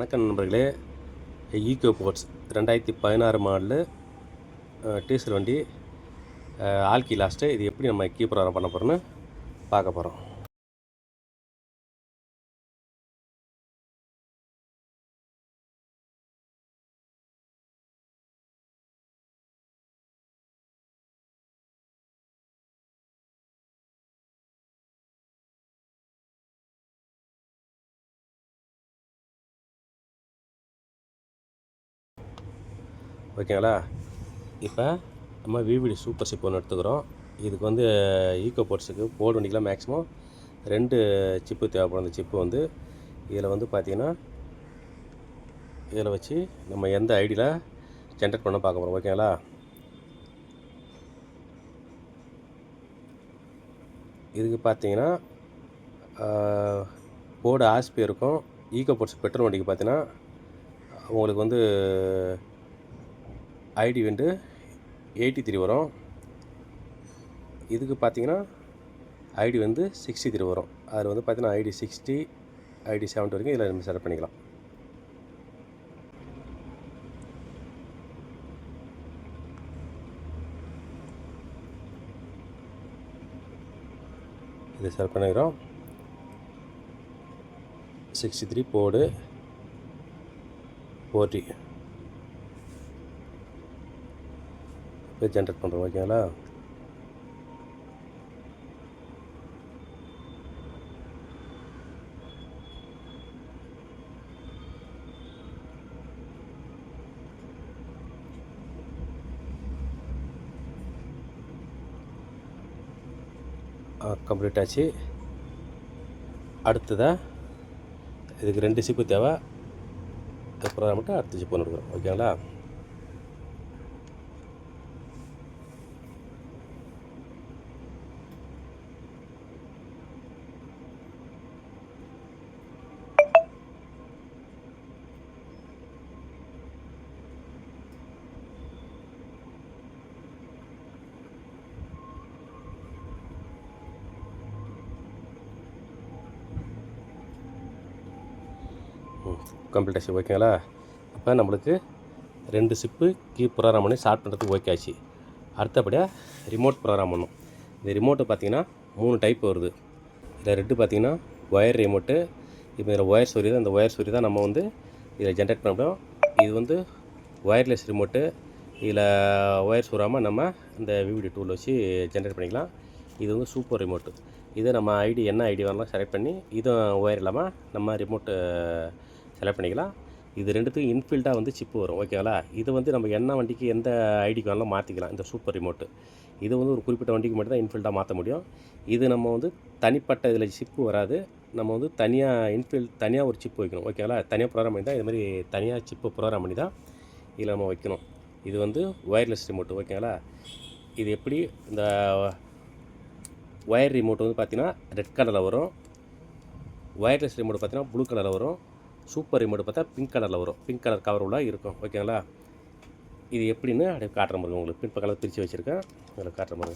வணக்கம் நண்பர்களே. Ego ports 2016 model diesel வண்டி ஆல்கி லாஸ்ட்டு. இது எப்படி நம்ம கீ ப்ரோக்ராம் பண்ண போகிறோன்னு பார்க்க போகிறோம். ஓகேங்களா? இப்போ நம்ம விவிடி சூப்பர் சிப் ஒன்று எடுத்துக்கிறோம். இதுக்கு வந்து ஈகோ போர்ட்ஸுக்கு போர்டு வண்டிக்கெலாம் மேக்ஸிமம் 2 சிப்பு தேவைப்படும். அந்த சிப்பு வந்து இதில் வந்து பார்த்திங்கன்னா இதில் வச்சு நம்ம எந்த ஐடியில் ஜென்ரேட் பண்ண பார்க்க போகிறோம். ஓகேங்களா? இதுக்கு பார்த்தீங்கன்னா போர்டு ஆஸ்பி இருக்கும். ஈகோ போர்ட்ஸ் பெட்ரோல் வண்டிக்கு பார்த்தீங்கன்னா உங்களுக்கு வந்து ஐடி வந்து 83 வரும். இதுக்கு பார்த்தீங்கன்னா ஐடி வந்து 63 வரும். அதில் வந்து பார்த்தீங்கன்னா ஐடி 60 ஐடி 70 வரைக்கும் இதில் நம்ம செலக்ட் பண்ணிக்கலாம். இதை செலக்ட் பண்ணிக்கிறோம். 63 போர்டு 40 இப்போ ஜென்ரேட் பண்ணுறோம். ஓகேங்களா? கம்ப்ளீட் ஆச்சு. அடுத்ததாக இதுக்கு 2 சிப்பு தேவை. ப்ரோக்ராம் மட்டும் அடுத்த சிப்பு ஒன்று எடுக்கிறோம். ஓகேங்களா? கம்ப்ளீட் ஆச்சு. ஓகேங்களா? இப்போ நம்மளுக்கு 2 சிப்பு கீ ப்ரோக்ராம் பண்ணி ஸ்டார்ட் பண்ணுறதுக்கு ஓகே ஆச்சு. அடுத்தபடியாக ரிமோட் ப்ரோக்ராம் பண்ணணும். இந்த ரிமோட்டு பார்த்திங்கன்னா 3 டைப் வருது. இதில் 2 பார்த்திங்கன்னா ஒயர் ரிமோட்டு. இப்போ இதில் ஒயர் சொரி தான். இந்த ஒயர் சொரி தான் நம்ம வந்து இதில் ஜென்ரேட் பண்ண முடியும். இது வந்து ஒயர்லெஸ் ரிமோட்டு. இதில் ஒயர் சொராமல் நம்ம இந்த விவிடி டூல் வச்சு ஜென்ரேட் பண்ணிக்கலாம். இது வந்து சூப்பர் ரிமோட்டு. இதை நம்ம ஐடி என்ன ஐடி வரலாம் செலக்ட் பண்ணி இதுவும் ஒயர் இல்லாமல் நம்ம ரிமோட்டு செலக்ட் பண்ணிக்கலாம். இது 2த்துக்கும் இன்ஃபில்டாக வந்து சிப்பு வரும். ஓகேங்களா? இது வந்து நம்ம என்ன வண்டிக்கு எந்த ஐடிக்கு வேணாலும் மாற்றிக்கலாம். இந்த சூப்பர் ரிமோட்டு இது வந்து ஒரு குறிப்பிட்ட வண்டிக்கு மட்டும் தான் இன்ஃபில்டாக மாற்ற முடியும். இது நம்ம வந்து தனிப்பட்ட இதில் சிப்பு வராது. நம்ம வந்து தனியாக ஒரு சிப்பு வைக்கணும். ஓகேங்களா? தனியாக ப்ரோக்ராம் பண்ணி தான் இது மாதிரி தனியாக சிப்பு ப்ரோக்ராம் பண்ணி தான் இதில் நம்ம வைக்கணும். இது வந்து ஒயர்லெஸ் ரிமோட்டு. ஓகேங்களா? இது எப்படி இந்த ஒயர் ரிமோட் வந்து பார்த்திங்கன்னா ரெட் கலரில் வரும். ஒயர்லெஸ் ரிமோட் பார்த்திங்கன்னா ப்ளூ கலரில் வரும். சூப்பர் ரிமோட் பார்த்தா பிங்க் கலரில் வரும். பிங்க் கலர் கவர் உள்ள இருக்கும். ஓகேங்களா? இது எப்படின்னு அப்படியே காட்டுற மாதிரி உங்களுக்கு பின் பக்கம் பிரித்து வச்சுருக்கேன். அதில் காட்டுற மாதிரி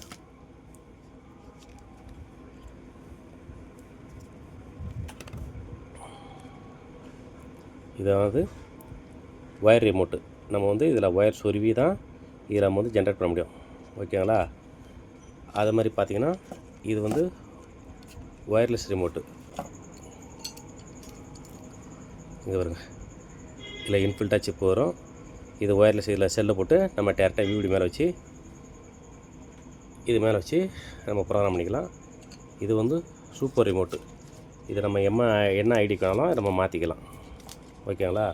இதாவது ஒயர் ரிமோட்டு. நம்ம வந்து இதில் ஒயர் சொருவி தான் இதில் நம்ம வந்து ஜென்ரேட் பண்ண முடியும். ஓகேங்களா? அது மாதிரி பார்த்திங்கன்னா இது வந்து ஒயர்லெஸ் ரிமோட்டு. இங்கே வருங்க. இதில் இன்ஃபில்டாக சிப்பு வரும். இது ஒயர்லெஸ். இதில் செல்லை போட்டு நம்ம டேரெக்டாக விவிடி மேலே வச்சு இது மேலே வச்சு நம்ம ப்ரோக்ராம் பண்ணிக்கலாம். இது வந்து சூப்பர் ரிமோட்டு. இது நம்ம என்ன ஐடிக்கு வேணாலும் நம்ம மாற்றிக்கலாம். ஓகேங்களா?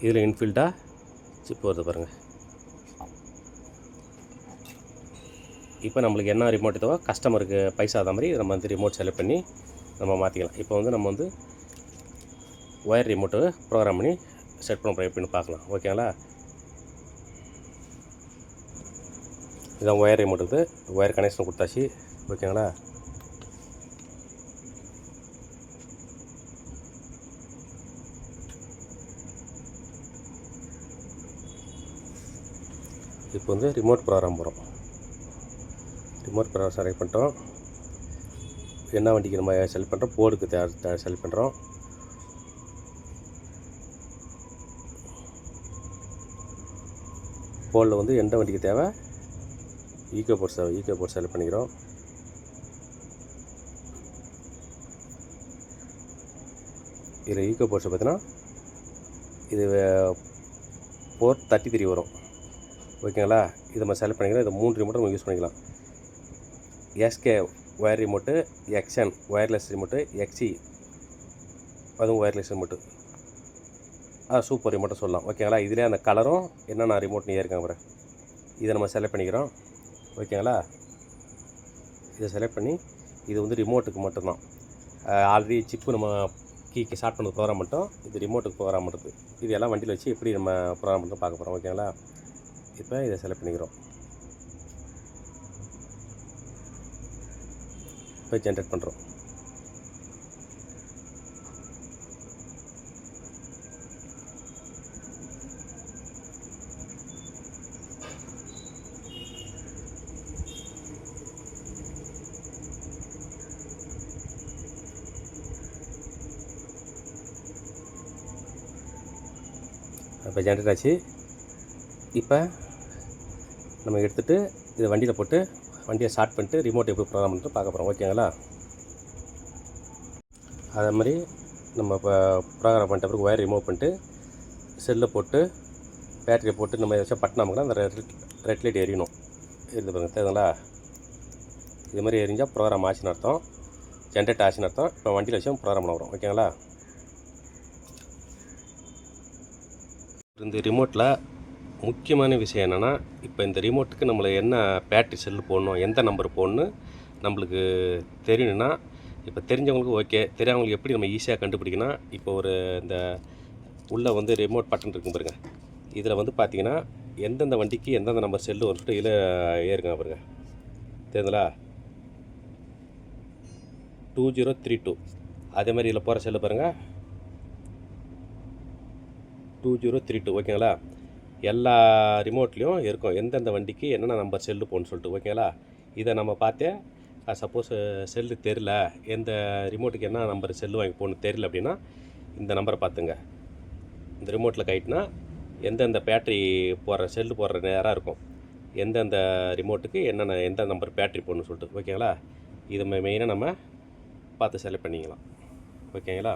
இதில் இன்ஃபில்டாக சிப்பு வருது பாருங்கள். இப்போ நம்மளுக்கு என்ன ரிமோட் தேவை கஸ்டமருக்கு பைசா ஆத மாதிரி நம்ம வந்து ரிமோட் செலக்ட் பண்ணி நம்ம மாற்றிக்கலாம். இப்போ வந்து நம்ம வந்து ஒயர் ரிமோட்டு ப்ரோக்ராம் பண்ணி செட் பண்ண போகிறோம். எப்படின்னு பார்க்கலாம். ஓகேங்களா? இதான் ஒயர் ரிமோட் இருக்குது. ஒயர் கனெக்ஷன் கொடுத்தாச்சு. ஓகேங்களா? இப்போ வந்து ரிமோட் ப்ரோக்ராம் போகிறோம். ரிமோட் ப்ரோக்ராம் செலக்ட் பண்ணிட்டோம். என்ன வண்டிக்கு நம்ம செலக்ட் பண்ணுறோம், போர்டுக்கு செலக்ட் பண்ணுறோம். போர்டில் வந்து எந்த வண்டிக்கு தேவை ஈகோ போர்ட் செலக்ட் பண்ணிக்கிறோம். இதில் ஈகோ போர்ட்ஸை பார்த்தீங்கன்னா இது போர்ட் 33 வரும். ஓகேங்களா, இதை நம்ம செலக்ட் பண்ணிக்கலாம். இதை 3 ரிமோட்டை நம்ம யூஸ் பண்ணிக்கலாம். SK wire remote, XN wireless remote, எக்ஸி அதுவும் ஒயர்லெஸ் ரிமோட்டு, சூப்பர் ரிமோட்டை சொல்லலாம். ஓகேங்களா, இதிலே அந்த கலரும் என்னென்ன ரிமோட்னு ஏற்காங்க பாரு, இதை நம்ம செலக்ட் பண்ணிக்கிறோம். ஓகேங்களா, இதை செலக்ட் பண்ணி இது வந்து ரிமோட்டுக்கு மட்டும்தான். ஆல்ரெடி சிப்பு நம்ம கீக்கு ஸ்டார்ட் பண்ணது ப்ரோக்ராம் மட்டும், இது ரிமோட்டுக்கு ப்ரோக்ராம் பண்ணுறது. இது எல்லாம் வண்டியில் வச்சு எப்படி நம்ம ப்ரோக்ராம் பண்ணுறது பார்க்க போகிறோம். ஓகேங்களா, இப்போ இதை செலக்ட் பண்ணிக்கிறோம். இப்போ ஜென்ரேட் பண்ணுறோம். இப்போ ஜென்ரேட் ஆச்சு. இப்போ நம்ம எடுத்துகிட்டு இதை வண்டியில் போட்டு வண்டியை ஸ்டார்ட் பண்ணிட்டு ரிமோட் எப்படி ப்ரோக்ராம் பண்ணிட்டு பார்க்க போகிறோம். ஓகேங்களா, அதே மாதிரி நம்ம இப்போ ப்ரோக்ராம் பண்ணிட்ட பிறகு ஒயர் ரிமூவ் பண்ணிட்டு செல்லில் போட்டு பேட்டரியை போட்டு நம்ம ஏதாச்சும் பட்டன் அமுக்கினா அந்த ரெட் லைட் எரியணும். எரிந்து பாருங்கள், தெரியுதுங்களா? இது மாதிரி எரிஞ்சால் ப்ரோக்ராம் ஆச்சுன்னு அர்த்தம், ஜென்ரேட் ஆச்சுன்னு அர்த்தம். இப்போ வண்டியில் வச்சு ப்ரோக்ராம் பண்ண வரும். ஓகேங்களா, இந்த ரிமோட்டில் முக்கியமான விஷயம் என்னென்னா, இப்போ இந்த ரிமோட்டுக்கு நம்மளை என்ன பேட்டரி செல்லு போடணும், எந்த நம்பர் போடணும் நம்மளுக்கு தெரியணுன்னா, இப்போ தெரிஞ்சவங்களுக்கு ஓகே, தெரியாதவங்களுக்கு எப்படி நம்ம ஈஸியாக கண்டுபிடிக்கணும். இப்போ ஒரு இந்த உள்ளே வந்து ரிமோட் பட்டன் இருக்கும் பாருங்க, இதில் வந்து பார்த்திங்கன்னா எந்தெந்த வண்டிக்கு எந்தெந்த நம்பர் செல்லு வரும்னு சொல்லிட்டு இதில் ஏறுங்க பாருங்க, தெரியுதுங்களா? 2032 அதே மாதிரி இதில் போகிற செல்லு பாருங்கள் 2032. ஓகேங்களா, எல்லா ரிமோட்லேயும் இருக்கும் எந்தெந்த வண்டிக்கு என்னென்ன நம்பர் செல்லு போகணுன்னு சொல்லிட்டு. ஓகேங்களா, இதை நம்ம பார்த்தே சப்போஸ் செல்லு தெரில, எந்த ரிமோட்டுக்கு என்ன நம்பர் செல்லு வாங்கி போகணுன்னு தெரியல அப்படின்னா இந்த நம்பரை பார்த்துங்க. இந்த ரிமோட்டில் கைட்டினா எந்தெந்த பேட்ரி போடுற செல்லு போடுற நேராக இருக்கும், எந்தெந்த ரிமோட்டுக்கு எந்த நம்பர் பேட்ரி போடணுன்னு சொல்லிட்டு. ஓகேங்களா, இதை மெயினாக நம்ம பார்த்து செலக்ட் பண்ணிக்கலாம். ஓகேங்களா.